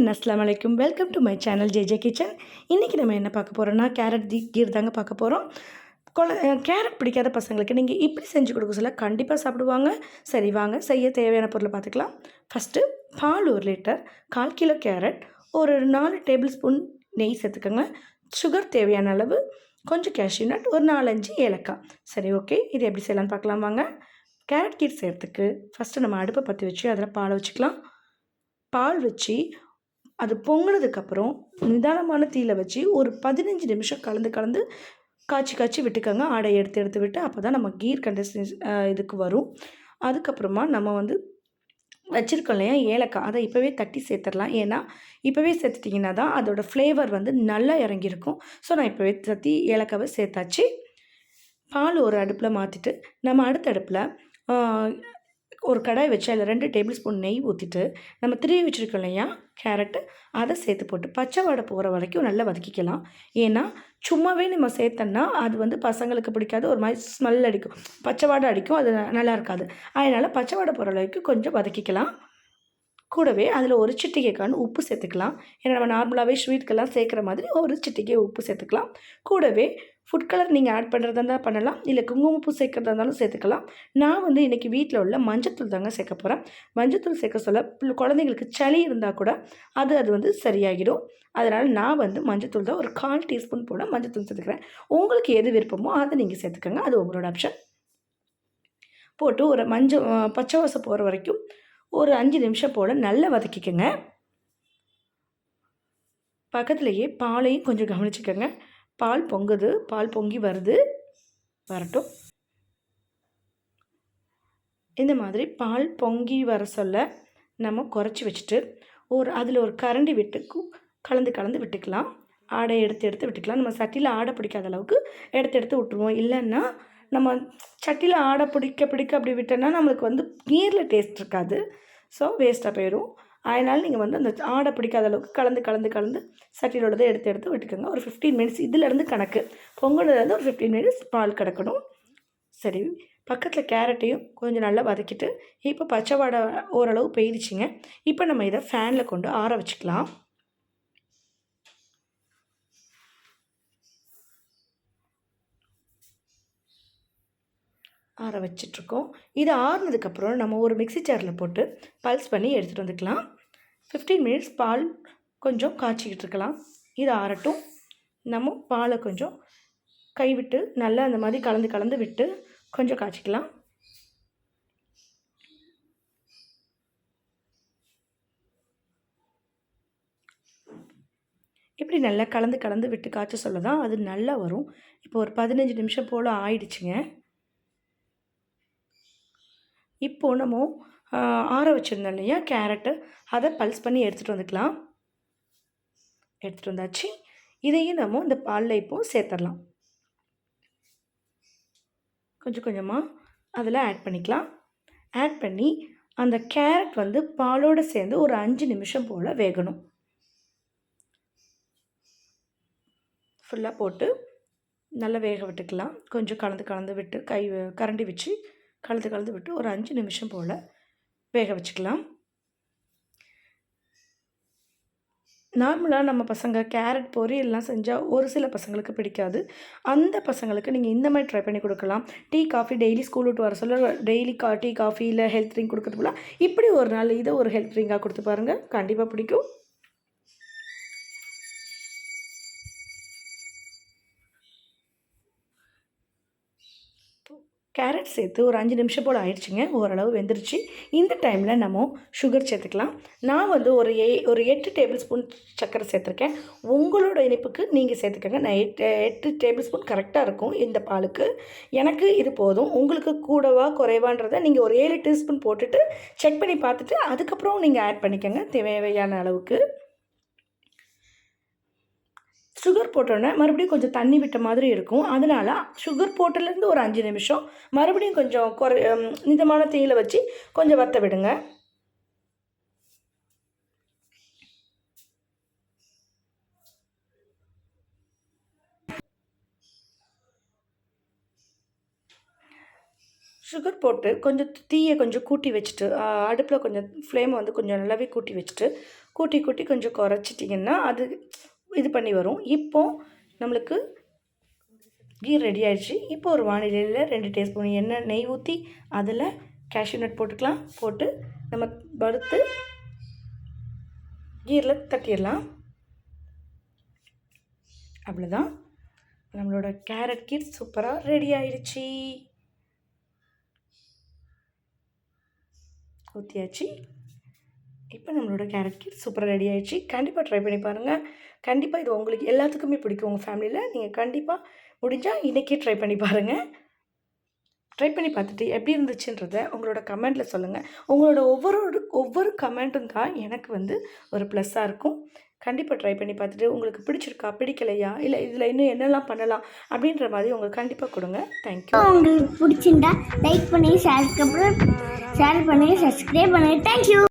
And அஸ்ஸலாமு அலைக்கும். Welcome to my channel JJ kitchen. இன்றைக்கி நம்ம என்ன பார்க்க போகிறோன்னா கேரட் கீர் தாங்க பார்க்க போகிறோம். கேரட் பிடிக்காத பசங்களுக்கு நீங்கள் இப்படி செஞ்சு கொடுக்க சொல்ல கண்டிப்பாக சாப்பிடுவாங்க. சரி வாங்க செய்ய தேவையான பொருளை பார்த்துக்கலாம். ஃபஸ்ட்டு பால் 1 லிட்டர், 1/4 கிலோ கேரட், ஒரு 4 டேபிள் ஸ்பூன் நெய் சேர்த்துக்கோங்க. சுகர் தேவையான அளவு, கொஞ்சம் கேஷ்யூ நட், ஒரு 4-5 ஏலக்காய். சரி ஓகே, இது எப்படி செய்யலான்னு பார்க்கலாம் வாங்க. கேரட் கீர் செய்கிறதுக்கு ஃபஸ்ட்டு நம்ம அடுப்பை பற்றி வச்சு அதில் பாலை வச்சுக்கலாம். பால் வச்சு அது பொங்கினதுக்கப்புறம் நிதானமான தீயில வச்சு ஒரு 15 நிமிஷம் கலந்து காய்ச்சி விட்டுக்கோங்க. ஆடை எடுத்து விட்டு அப்போ தான் நம்ம கீர் கன்சிஸ்டன்சி இதுக்கு வரும். அதுக்கப்புறமா நம்ம வச்சுருக்கோம் இல்லையா ஏலக்காய், அதை இப்போவே தட்டி சேர்த்துடலாம். ஏன்னா இப்போவே சேர்த்துட்டிங்கன்னா தான் அதோடய ஃப்ளேவர் நல்லா இறங்கியிருக்கும். ஸோ நான் இப்போவே தட்டி ஏலக்காவை சேர்த்தாச்சு. பால் ஒரு அடுப்பில் மாற்றிட்டு நம்ம அடுத்த அடுப்பில் ஒரு கடாய் வச்சு அதில் 2 டேபிள் ஸ்பூன் நெய் ஊற்றிட்டு நம்ம திருவி வச்சுருக்கோம் இல்லையா கேரட்டு, அதை சேர்த்து போட்டு பச்சை வாடை போகிற வரைக்கும் நல்லா வதக்கிக்கலாம். ஏன்னா சும்மாவே நம்ம சேர்த்தோன்னா அது பசங்களுக்கு பிடிக்காது, ஒரு மாதிரி ஸ்மெல் அடிக்கும், பச்சை வாடை அடிக்கும், அது நல்லா இருக்காது. அதனால் பச்சை வாடை போகிற அளவுக்கு கொஞ்சம் வதக்கிக்கலாம். கூடவே அதில் ஒரு சிட்டிகைக்கான உப்பு சேர்த்துக்கலாம். ஏன்னா நம்ம நார்மலாகவே ஸ்வீட்கெல்லாம் சேர்க்குற மாதிரி ஒரு சிட்டிகை உப்பு சேர்த்துக்கலாம். கூடவே ஃபுட் கலர் நீங்கள் ஆட் பண்ணுறதா இருந்தால் பண்ணலாம், இல்லை குங்குமப்பூ சேர்க்குறதா இருந்தாலும் சேர்த்துக்கலாம். நான் இன்றைக்கி வீட்டில் உள்ள மஞ்சத்தூள் தாங்க சேர்க்க போகிறேன். மஞ்சத்தூள் சேர்க்க சொல்ல குழந்தைங்களுக்கு சளி இருந்தால் கூட அது சரியாகிடும். அதனால் நான் மஞ்சத்தூள் தான் ஒரு 1/4 டீஸ்பூன் போல் மஞ்சத்தூள் சேர்த்துக்கிறேன். உங்களுக்கு எது விருப்பமோ அதை நீங்கள் சேர்த்துக்கோங்க, அது உங்களோட ஆப்ஷன். போட்டு ஒரு பச்சை வாசம் போகிற வரைக்கும் ஒரு 5 நிமிஷம் போல் நல்லா வதக்கிக்கோங்க. பக்கத்துலேயே பாலையும் கொஞ்சம் கவனிச்சுக்கோங்க. பால் பொங்குது, பால் பொங்கி வரட்டும். இந்த மாதிரி பால் பொங்கி வர சொல்ல நம்ம குறைச்சி வச்சுட்டு அதில் ஒரு கரண்டி விட்டு கலந்து விட்டுக்கலாம். ஆடை எடுத்து விட்டுக்கலாம். நம்ம சட்டியில் ஆடை பிடிக்காத அளவுக்கு எடுத்து விட்டுருவோம். இல்லைன்னா நம்ம சட்டியில் ஆடை பிடிக்க அப்படி விட்டோன்னா நம்மளுக்கு நீரில் டேஸ்ட் இருக்காது. ஸோ வேஸ்ட்டாக போயிடும். அதனால் நீங்கள் அந்த ஆடை பிடிக்காத அளவுக்கு கலந்து சட்டியில் உள்ளதை எடுத்து விட்டுக்கோங்க. ஒரு 15 மினிட்ஸ் இதிலேருந்து கணக்கு, பொங்கலேருந்து ஒரு 15 மினிட்ஸ் பால் கிடக்கணும். சரி, பக்கத்தில் கேரட்டையும் கொஞ்சம் நல்லா வதக்கிட்டு இப்போ பச்சை வாடை ஓரளவு போயிடுச்சுங்க. இப்போ நம்ம இதை ஃபேனில் கொண்டு ஆற வச்சுக்கலாம். ஆற வச்சிட்ருக்கோம். இது ஆறுனதுக்கப்புறம் நம்ம ஒரு மிக்ஸி ஜாரில் போட்டு பல்ஸ் பண்ணி எடுத்துகிட்டு வந்துக்கலாம். 15 மினிட்ஸ் பால் கொஞ்சம் காய்ச்சிக்கிட்டு இருக்கலாம். இது ஆறட்டும். நம்ம பாலை கொஞ்சம் கைவிட்டு நல்லா அந்த மாதிரி கலந்து விட்டு கொஞ்சம் காய்ச்சிக்கலாம். இப்படி நல்லா கலந்து விட்டு காய்ச்ச சொல்ல தான் அது நல்லா வரும். இப்போ ஒரு 15 நிமிஷம் போல் ஆயிடுச்சுங்க. இப்போது நம்ம ஆற வச்சுருந்தோம் இல்லையா கேரட்டு, அதை பல்ஸ் பண்ணி எடுத்துகிட்டு வந்துக்கலாம். எடுத்துகிட்டு வந்தாச்சு. இதையும் நம்ம இந்த பாலில் இப்போது சேர்த்துடலாம். கொஞ்சமாக அதில் ஆட் பண்ணிக்கலாம். ஆட் பண்ணி அந்த கேரட் பாலோடு சேர்ந்து ஒரு 5 நிமிஷம் போல் வேகணும். ஃபுல்லாக போட்டு நல்லா வேக விட்டுக்கலாம். கொஞ்சம் கலந்து விட்டு கரண்டி வச்சு கலந்து விட்டு ஒரு 5 நிமிஷம் போல் வேக வச்சுக்கலாம். நார்மலாக நம்ம பசங்க கேரட் பொரியல்லாம் செஞ்சால் ஒரு சில பசங்களுக்கு பிடிக்காது. அந்த பசங்களுக்கு நீங்கள் இந்த மாதிரி ட்ரை பண்ணி கொடுக்கலாம். டீ காஃபி டெய்லி ஸ்கூல் விட்டு வர சொல்ல டெய்லி டீ காஃபி இல்லை ஹெல்த் ட்ரிங்க் கொடுக்குறதுக்குள்ள இப்படி ஒரு நாள் இதை ஒரு ஹெல்த் ட்ரிங்காக கொடுத்து பாருங்கள், கண்டிப்பாக பிடிக்கும். கேரட் சேர்த்து ஒரு 5 நிமிஷம் போல் ஆயிடுச்சுங்க. ஓரளவு வெந்துருச்சு. இந்த டைமில் நம்ம சுகர் சேர்த்துக்கலாம். நான் ஒரு 8 டேபிள் ஸ்பூன் சர்க்கரை சேர்த்துருக்கேன். உங்களோட இனிப்புக்கு நீங்கள் சேர்த்துக்கங்க. நான் 8 டேபிள் ஸ்பூன் கரெக்டாக இருக்கும் இந்த பாலுக்கு. எனக்கு இது போதும். உங்களுக்கு கூடவா குறைவான்றதை நீங்கள் ஒரு 7 டீஸ்பூன் போட்டுட்டு செக் பண்ணி பார்த்துட்டு அதுக்கப்புறம் நீங்கள் ஆட் பண்ணிக்கோங்க தேவையான அளவுக்கு. சுகர் போட்டோன்னே மறுபடியும் கொஞ்சம் தண்ணி விட்ட மாதிரி இருக்கும். அதனால் சுகர் போட்டதுலேருந்து ஒரு 5 நிமிஷம் மறுபடியும் கொஞ்சம் மிதமான தீயில வச்சு கொஞ்சம் வற்ற விடுங்க. சுகர் போட்டு கொஞ்சம் தீயை கொஞ்சம் கூட்டி வச்சுட்டு அடுப்பில் கொஞ்சம் ஃப்ளேமை கொஞ்சம் நல்லாவே கூட்டி வச்சுட்டு கூட்டி கூட்டி கொஞ்சம் குறைச்சிட்டிங்கன்னா அது இது பண்ணி வரும். இப்போது நம்மளுக்கு கீர் ரெடி ஆயிடுச்சு. இப்போ ஒரு வானிலையில் 2 டீஸ்பூன் எண்ணெய் நெய் ஊற்றி அதில் கேஷ்யூ நட் போட்டுக்கலாம். போட்டு நம்ம வறுத்து கீரில் தட்டிடலாம். அவ்வளோதான், நம்மளோட கேரட் கீர் சூப்பராக ரெடி ஆயிடுச்சு. ஊற்றியாச்சு. இப்போ நம்மளோட கேரட் கீர் சூப்பராக ரெடி ஆயிடுச்சு. கண்டிப்பாக ட்ரை பண்ணி பாருங்கள். கண்டிப்பாக இது உங்களுக்கு எல்லாத்துக்குமே பிடிக்கும். உங்கள் ஃபேமிலியில் நீங்கள் கண்டிப்பாக முடிஞ்சால் இன்றைக்கே ட்ரை பண்ணி பாருங்கள். ட்ரை பண்ணி பார்த்துட்டு எப்படி இருந்துச்சுன்றதை உங்களோட கமெண்ட்டில் சொல்லுங்கள். உங்களோட ஒவ்வொரு கமெண்ட்டும் தான் எனக்கு வந்து ஒரு ப்ளஸ்ஸாக இருக்கும். கண்டிப்பாக ட்ரை பண்ணி பார்த்துட்டு உங்களுக்கு பிடிச்சிருக்கா பிடிக்கலையா இல்லை இதில் இன்னும் என்னெல்லாம் பண்ணலாம் அப்படின்ற மாதிரி உங்களுக்கு கண்டிப்பாக கொடுங்க. தேங்க்யூ. உங்களுக்கு பிடிச்சிருந்தா லைக் பண்ணி ஷேர் பண்ணி சப்ஸ்கிரைப் பண்ணி தேங்க்யூ.